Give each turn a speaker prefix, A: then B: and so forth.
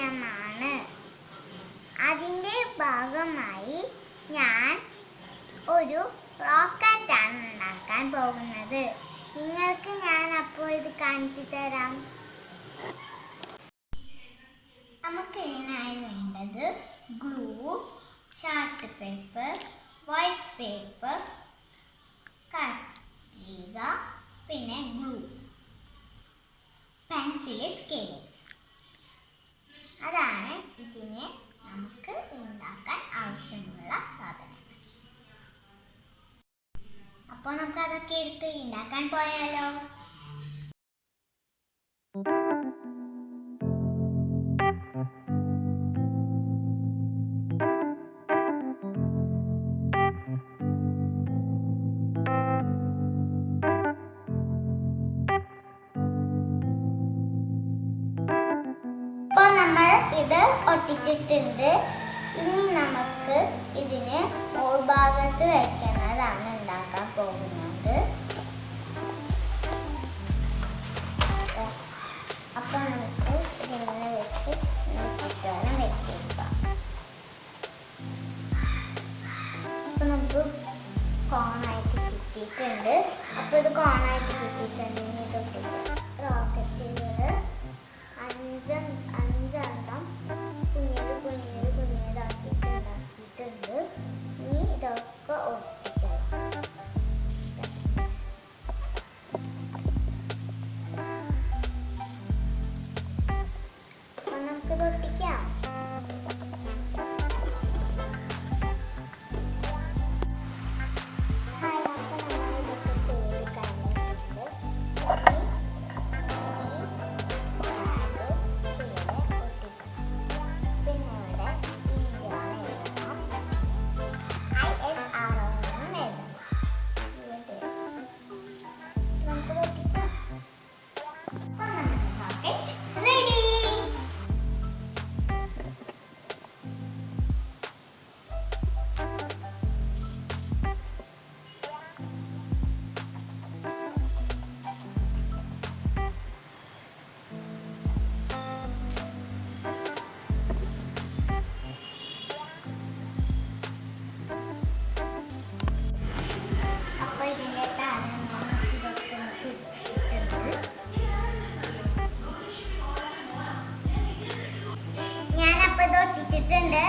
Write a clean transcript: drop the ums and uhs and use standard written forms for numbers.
A: ദിനമാണ്. അതിൻ്റെ ഭാഗമായി ഞാൻ ഒരു റോക്കറ്റാണ് ഉണ്ടാക്കാൻ പോകുന്നത്. നിങ്ങൾക്ക് ഞാൻ അപ്പോൾ ഇത് കാണിച്ചു തരാം. നമുക്ക് ഇതിനായി വേണ്ടത് glue, chart paper, white paper, കത്രിക, പിന്നെ ഗ്ലൂ, പെൻസിൽ, സ്കെയിൽ. അതാണ് ഇതിനെ നമുക്ക് ഉണ്ടാക്കാൻ ആവശ്യമുള്ള സാധനങ്ങൾ. അപ്പോൾ നമുക്ക് അതൊക്കെ എടുത്ത് ഉണ്ടാക്കാൻ പോയാലോ? നമ്മൾ ഇത് ഒട്ടിച്ചിട്ടുണ്ട്. ഇനി നമുക്ക് ഇതിന് ഉൾഭാഗത്ത് വെക്കുന്നതാണ് ഉണ്ടാക്കാൻ പോകുന്നത്. അപ്പൊ നമുക്ക് ഇതിങ്ങനെ വെച്ച് ചുറ്റാനും വെച്ചേക്കാം. അപ്പൊ നമുക്ക് കോണായിട്ട് കിട്ടിയിട്ടുണ്ട്. അപ്പൊ ഇത് കോണായിട്ട് കിട്ടിയിട്ടുണ്ട്. ഇനി ഇതൊക്കെ റോക്കറ്റുകൾ അഞ്ചെണ്ണം കുഞ്ഞിയതാക്കിയിട്ടുണ്ട്. ഇനി ഇതൊക്കെ ഒട്ടിക്കണം. അപ്പൊ നമുക്കിത് ഒട്ടിക്കാം. ഞാനപ്പോൾ ഇത് ഒട്ടിച്ചിട്ടുണ്ട്.